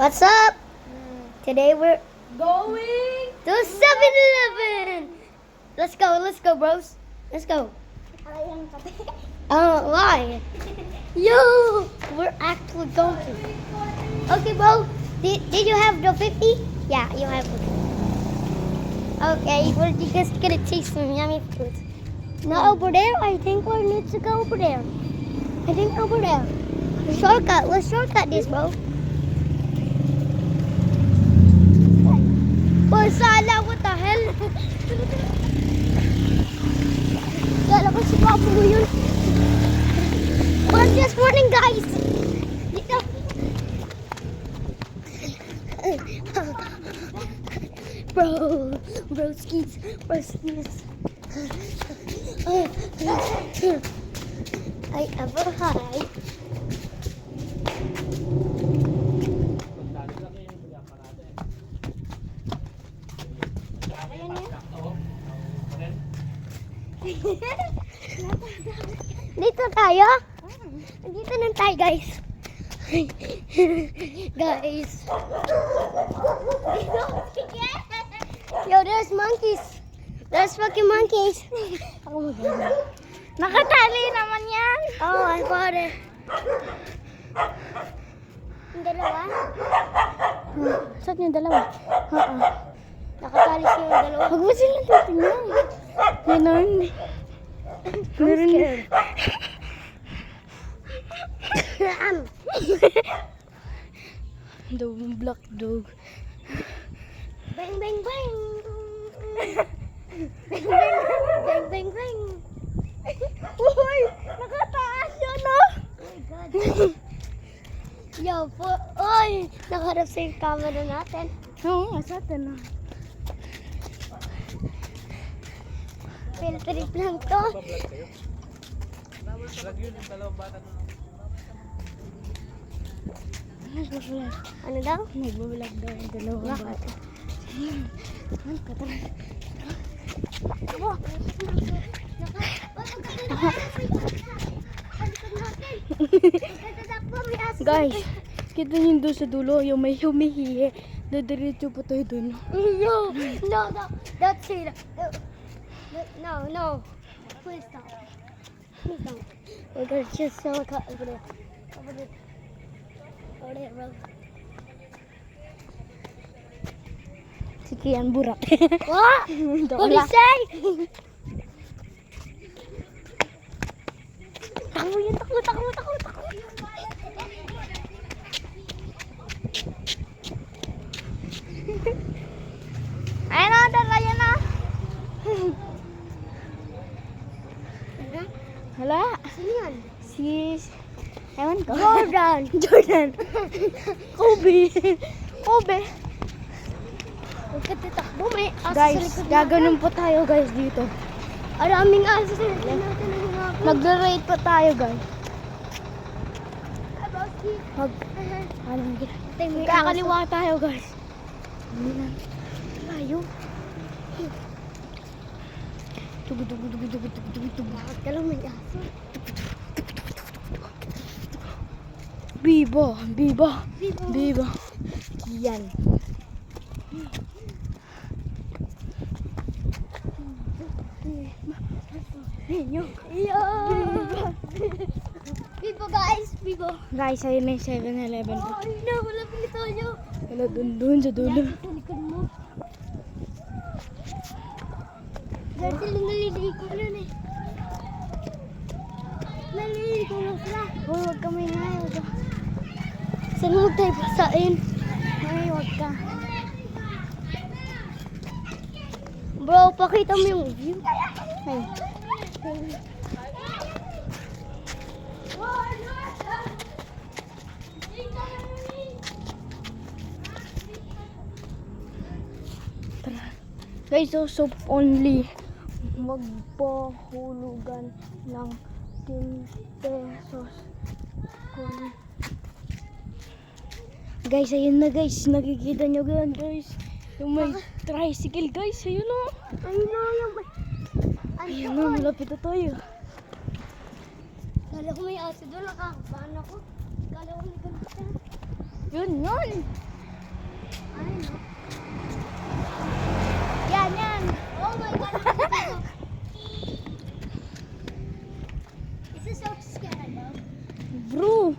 What's up? Today we're Going to 7-Eleven. Let's go, bros. Let's go. Why? Yo, we're actually going to. Okay, bro. Did you have the 50? Yeah, you have it. Okay, we're just gonna taste some yummy food. Not over there. I think we need to go over there. I think over there. Shortcut. Let's shortcut this, bro. Boy, Sala, what the hell? Kala ko si Papa mo yun. I'm just running, guys. Dito. Broskies. I ever hide. Dito tayo? Dito na tayo, guys. Guys. Yo, there's monkeys. There's fucking monkeys. Oh my God. nakatali naman yan. Oh, I got it. Yung dalawa? Saan yung dalawa? Nakatali siya yung dalawa. Huwag mo silang titignan. Ganon. I'm scared. Dog, black dog. Bang, bang, bang. Bang, bang, bang, bang, bang. Uy! Nakataas yun, no? Oh my God. Yo, oy! Nakaharap sa yung camera natin. Oo, sa atin na. Field trip lang to. Ano daw? Nagbablog daw yung dalawang bata. Ano ka tara? Guys, kita niyo doon sa dulo, yung may humihihi. Dadiretso po tayo doon. No, don't say that. No. Please don't. Please don't. We're gonna just sell a cut over there. Over there, bro. Si Kian burak. What? What did you say? Takbo yan, takbo. Ayun na, dala yan na. Hala. Sino yan? Si... Ewan ko. Jordan. Kobe. Huwag ka titakbo, may aso sa Guys, likod gaganon po tayo guys dito. Maraming aso sa likod natin. Nagre-rate pa tayo guys. Mag... Kakaliwa tayo guys. Hindi na. Tayo. Tugu. Bakit ka lang may aso? Bibo. Yan. Bibo, guys. Bibo. Guys, ayun na yung 7-Eleven. Oh, no. Wala pili tayo. Wala dun sa dulo. Sa likod mo. Dahil sila naliligo nun eh. Naliligo lang sila. Hoy, huwag ka may ngayon. Saan mo tayo pasain? Ay, huwag ka. Bro, pakita mo yung view. Ay. Tara. Guys, so only magpahulugan ng 10 pesos. Guys, ayun na guys. Nakikita nyo yan guys. Yung may tricycle guys. Ayun o. Ayun na yung... Ayun na, malapit na tayo. Kala ko may aso doon. Nakakabahan ako. Kala ko may ganito. Yun. Yan, yan. Oh my God. Is this so scary, bro? Bro,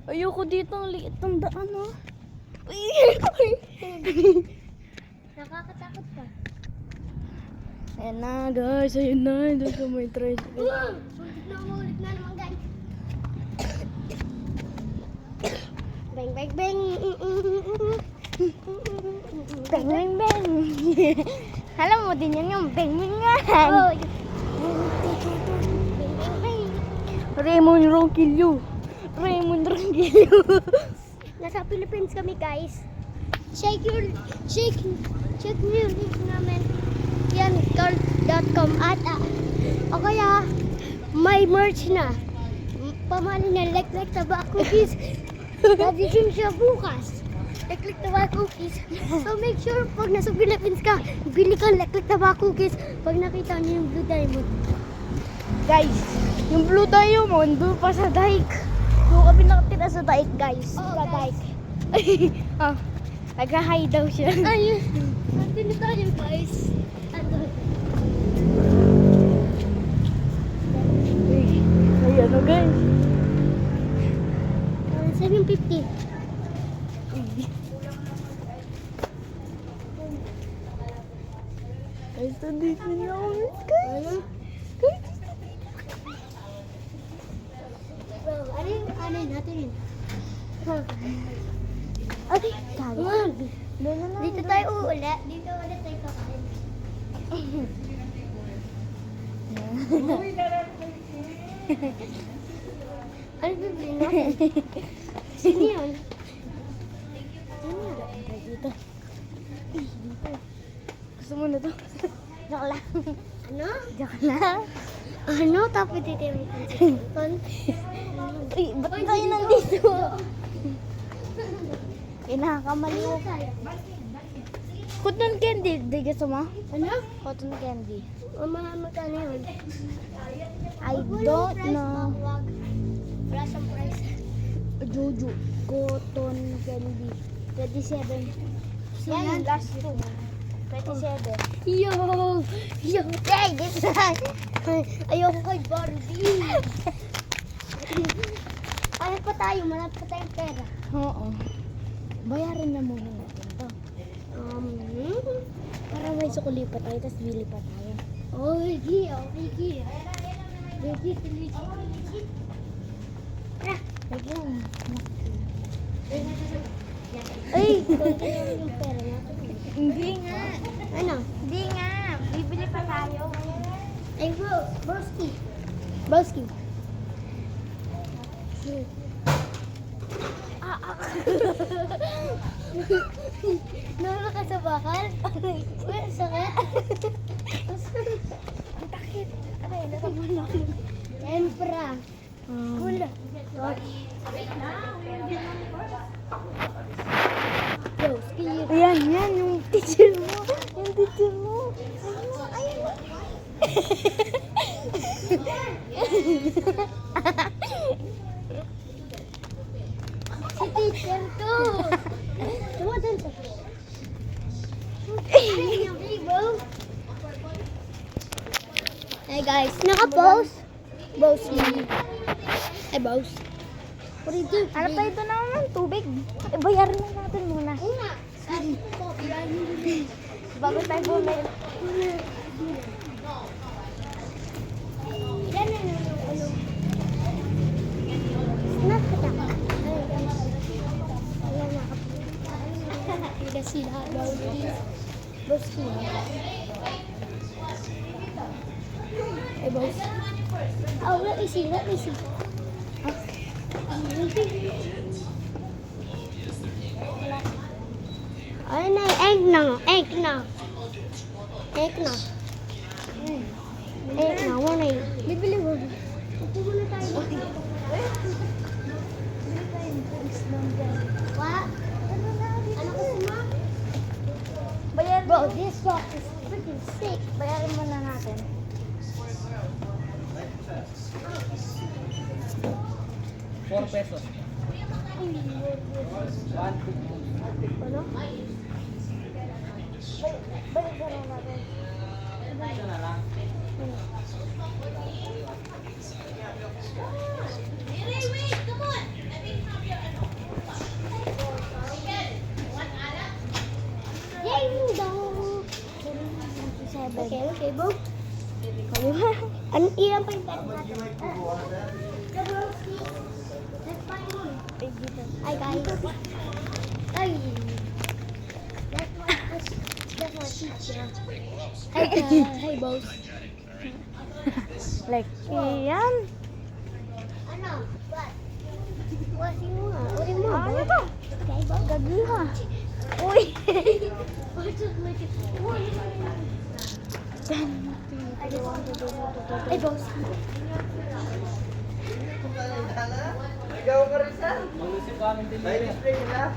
ayoko dito. Ang liit ng daan, oh. Nakakatakot ka. Ayan na, guys. Ayan na. Doon sa may tricycle. Ulit na naman, guys. Bang, bang, bang. Bang, bang, bang. Alam mo din yan yung bang, bang, Oh, bang. bang, bang, bang. Raymond Ronquillo. Raymond Ronquillo. Nasa Philippines kami, guys. Check nyo yung link namin. Yan, card.com at o kaya may merch na. Pamali na like tobacco cookies. Nagiging siya bukas. Like tobacco cookies. So make sure pag nasa Philippines ka, bili ka like tobacco cookies pag nakita niyo yung blue diamond. Guys, yung blue diamond doon pa sa dike. Doon kami nakatira sa dike, guys. Oo, sa guys. dike. Ah, nag-hi daw siya. Ayun. Nandun na tayo, guys. Ano? Ayan na, guys. Saan yung 50? Guys, nandito na kami, guys. Ano? Bro, ano yun natin yun? Ay, sabi. Doon na lang. Dito tayo uulit. Dito ulit tayo kakain. Ano bibili natin? Sino yun? Sino yun? Dito. Dito. Gusto mo na to? Joke lang. Ano? Joke lang. Ano? Tapos dito yung cellphone. Uy, ba't tayo nandito? Kinakamali Ano mo. tayo? Cotton candy, di gusto mo? Ano? Cotton candy. Magkano yun? I Walang don't price, know. wag. Wala siyang price. Jojo. Cotton candy. 27. So, Yan, yan. last two. 27. Yo! Yo! Hey, this one. Ayoko kay Barbie. Ano pa tayo? Marami pa tayong pera. Oo. Bayaran na muna natin to. Para may sukuli pa tayo, tapos bili pa tayo. Oh, Gigi. Gigi. Lagyan. Ay, konti lang yung pera natin. Hindi nga. Ano? Hindi nga. Bibili pa tayo. Ay, broski. Broski. Nalo ka sa bakal? Uy, sakit. Ang takit. Aray, natabunan ako. Empra. Kula. Broski. Ayan, yan. Yung teacher mo. Yung teacher mo. Ayun mo. Si teacher to. Tumadan sa. Hey guys, naka-pause. Boss me. Hey boss. What do you do? Hanap tayo ito naman ng tubig. Bayaran na natin muna. Una. Bago tayo bumili. Yan na yung ano. Snack ka ta. Ayan na. Hindi sila. Boss me. Hey boss. Oh, let me see. Ay na, egg na. Wala yun. Bibili mo. Upo muna tayo. What? Ano kasi ma? Bayaran Bro, this box is freaking sick. Bayaran muna natin. 4 pesos. Ano? Balik ka na natin. Yay, daw. Okay, okay, bro. Ano ilan pa yung pet natin? Hi guys. Ay. That's my teacher. Hi guys. Hi boss. Like, yan. Ano? What? What do you want? What do you want? Ano to? Okay, boss. Gabi ha. Uy. Hey boss. Ikaw ka rin sa? Mag-usip kami din. May display nila?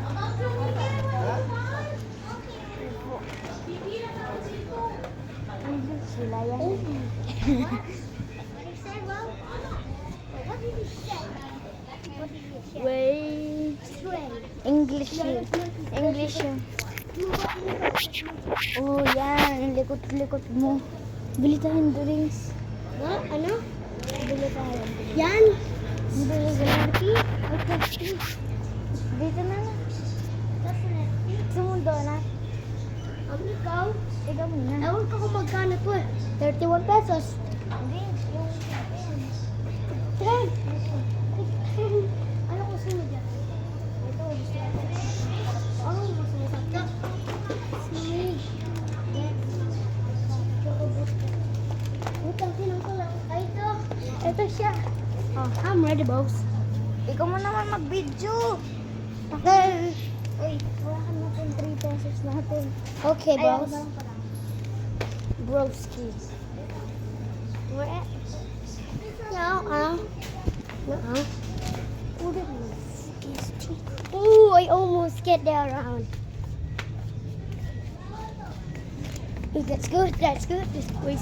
Sila yan. What did he say, bro? What did he say? What did he say? Wait. Train. English yun. English yun. Oh, yan. Likot-likot mo. Bili tayong drinks. What? Ano? Bili tayo. Yan. Bili tayo. Okay. Dito na na. Sumundo na. Ikaw? Ikaw muna. Ewan ko kung magkano to eh. 31 pesos. Hindi. Yung... Tren! Ano ko sunod yan? Ito, gusto ko. Ano gusto mo sa ito? Sweet. Yes. Chocolate. Utang sinang ko lang. Ay, ito. Ito siya. Oh. I'm ready, boss. Ikaw mo naman mag-video. Okay. Uy, wala ka natin 3 pesos natin. Okay, Ayaw boss. na lang pala. Broski. Where at? No. Ooh, I almost get that around. Ooh, that's good. That's good. Just wait.